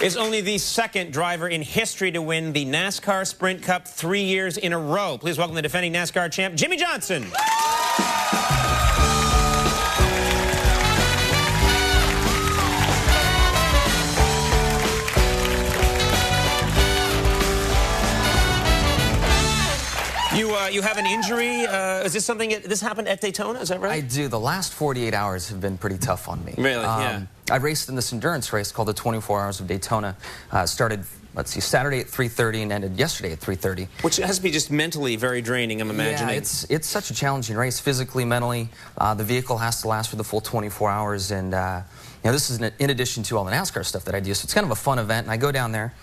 is only the second driver in history to win the NASCAR Sprint Cup 3 years in a row. Please welcome the defending NASCAR champ, Jimmie Johnson. You have an injury. Is this something? This happened at Daytona? Is that right? I do. The last 48 hours have been pretty tough on me. Really? Yeah. I raced in this endurance race called the 24 Hours of Daytona. Started, let's see, Saturday at 3:30 and ended yesterday at 3:30. Which has to be just mentally very draining, I'm imagining. Yeah, it's such a challenging race, physically, mentally. The vehicle has to last for the full 24 hours, and you know, this is in addition to all the NASCAR stuff that I do. So it's kind of a fun event, and I go down there.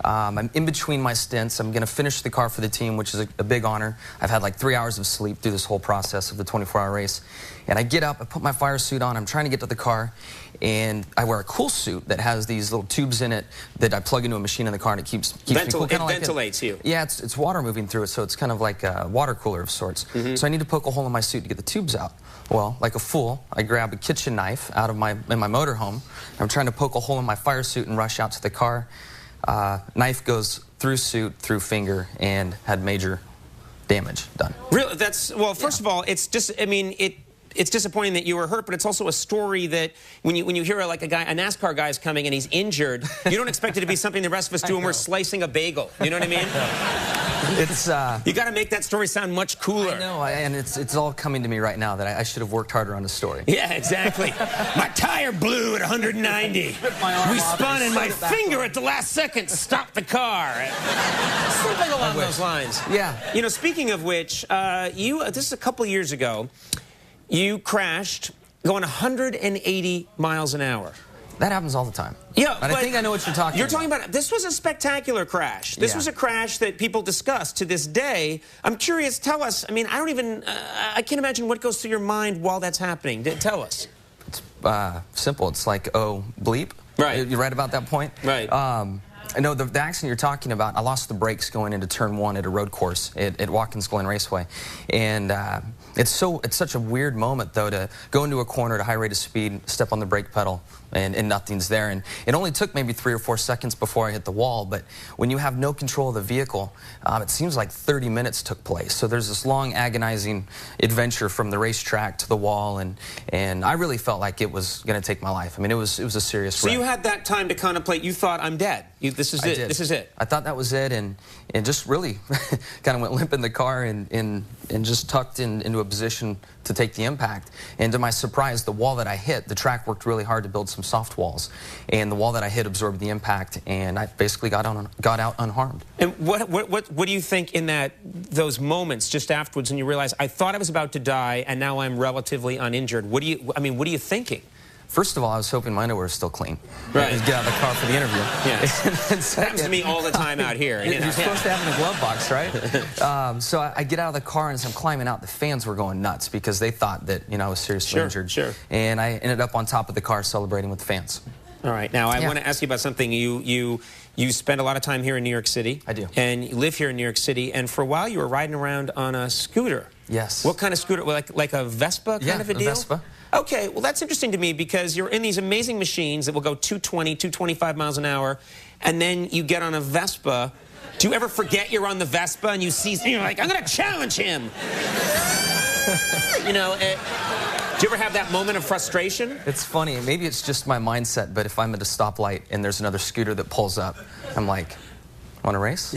I'm in between my stints. I'm going to finish the car for the team, which is a big honor. I've had like 3 hours of sleep through this whole process of the 24-hour race. And I get up, I put my fire suit on, I'm trying to get to the car, and I wear a cool suit that has these little tubes in it that I plug into a machine in the car, and it keeps me cool. It ventilates you. Yeah, it's water moving through it, so it's kind of like a water cooler of sorts. So I need to poke a hole in my suit to get the tubes out. Well, like a fool, I grab a kitchen knife out of my motorhome. I'm trying to poke a hole in my fire suit and rush out to the car. Knife goes through suit, through finger, and had major damage done. Really? That's, well, first of all, it's just, I mean, it's disappointing that you were hurt, but it's also a story that when you hear like a NASCAR guy's coming and he's injured, you don't expect it to be something the rest of us do when we're slicing a bagel. You know what I mean? It's you got to make that story sound much cooler. I know, and it's all coming to me right now that I should have worked harder on the story. Yeah, exactly. My tire blew at 190. We spun and my finger at the last second stopped the car. Something along those lines. Yeah. You know, speaking of which, this is a couple years ago. You crashed going 180 miles an hour. That happens all the time. Yeah, but I think I know what you're talking about. You're talking about, this was a spectacular crash. This was a crash that people discuss to this day. I'm curious, tell us, I mean, I don't even, I can't imagine what goes through your mind while that's happening. Tell us. It's simple. It's like, oh, bleep. Right. You're right about that point? Right. I know the accident you're talking about, I lost the brakes going into turn 1 at a road course at Watkins Glen Raceway. And it's such a weird moment, though, to go into a corner at a high rate of speed, step on the brake pedal, and nothing's there. And it only took maybe 3 or 4 seconds before I hit the wall. But when you have no control of the vehicle, it seems like 30 minutes took place. So there's this long, agonizing adventure from the racetrack to the wall. And I really felt like it was going to take my life. I mean, it was a serious wreck. So you had that time to contemplate. You thought, I'm dead. This is it. This is it. I thought that was it, and just really kind of went limp in the car and just tucked into a position to take the impact. And to my surprise, the wall that I hit, the track worked really hard to build some soft walls, and the wall that I hit absorbed the impact, and I basically got out unharmed. And what do you think in those moments just afterwards when you realize, I thought I was about to die, and now I'm relatively uninjured? What are you thinking? First of all, I was hoping my underwear was still clean. Right. Get out of the car for the interview. Yes. And second, happens to me all the time out here. You're supposed to have in a glove box, right? So I get out of the car, and as I'm climbing out, the fans were going nuts because they thought that I was seriously injured. Sure. And I ended up on top of the car celebrating with the fans. All right. Now, I want to ask you about something. You spend a lot of time here in New York City. I do. And you live here in New York City. And for a while, you were riding around on a scooter. Yes. What kind of scooter? Like a Vespa kind of a deal? Yeah, a Vespa. Okay, well, that's interesting to me because you're in these amazing machines that will go 220, 225 miles an hour, and then you get on a Vespa. Do you ever forget you're on the Vespa and you see, you're like, I'm going to challenge him? Do you ever have that moment of frustration? It's funny. Maybe it's just my mindset, but if I'm at a stoplight and there's another scooter that pulls up, I'm like, want to race?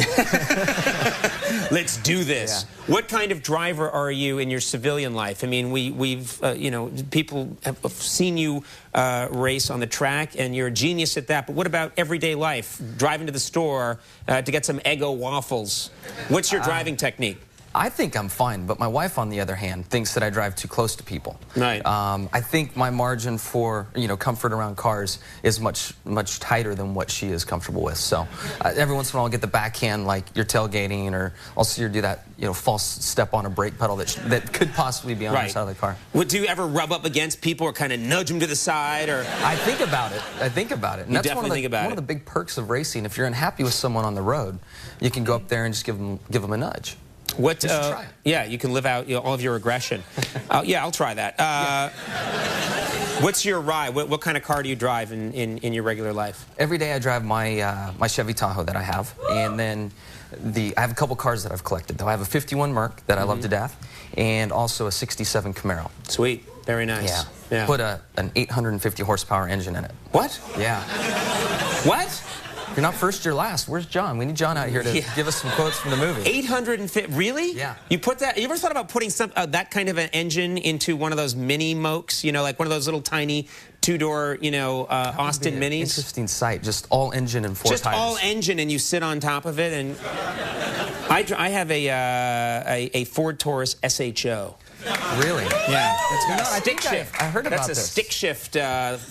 Let's do this. Yeah. What kind of driver are you in your civilian life? I mean, people have seen you race on the track, and you're a genius at that. But what about everyday life? Driving to the store to get some Eggo waffles. What's your driving technique? I think I'm fine, but my wife, on the other hand, thinks that I drive too close to people. Right. I think my margin for comfort around cars is much tighter than what she is comfortable with. So every once in a while, I'll get the backhand, like you're tailgating, or I'll see her do that false step on a brake pedal that could possibly be on the side of the car. Do you ever rub up against people or kind of nudge them to the side? Or I think about it. And you that's definitely think about it. One of the big perks of racing. If you're unhappy with someone on the road, you can go up there and just give them a nudge. Yeah, you can live out all of your aggression. Yeah, I'll try that. What's your ride? What kind of car do you drive in your regular life? Every day I drive my my Chevy Tahoe that I have, and then I have a couple cars that I've collected, though. I have a 51 Merc that I love to death, and also a 67 Camaro. Sweet. Very nice. Yeah. Put an 850 horsepower engine in it. What? Yeah. What? You're not first, you're last. Where's John? We need John out here to give us some quotes from the movie. 850, really? Yeah. You put that, you ever thought about putting that kind of an engine into one of those mini Mokes, you know, like one of those little tiny two-door, you know, Austin Minis? Interesting sight, just all engine and four tires. Just all engine and you sit on top of it. And I have a Ford Taurus SHO. Really? Yeah. It's got a stick shift. I heard about this. That's a stick shift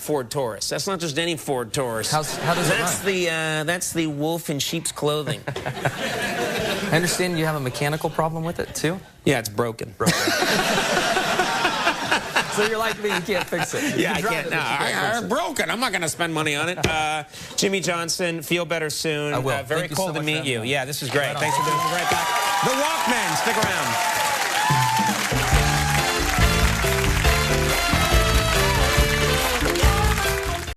Ford Taurus. That's not just any Ford Taurus. How does it run? That's the wolf in sheep's clothing. I understand you have a mechanical problem with it, too? Yeah, it's broken. So you're like me, you can't fix it. Yeah, I can't. No, I'm broken. I'm not going to spend money on it. Jimmie Johnson, feel better soon. I will. Very cool to meet you. Yeah, this is great. Thanks for being right back. The Walkmen, stick around.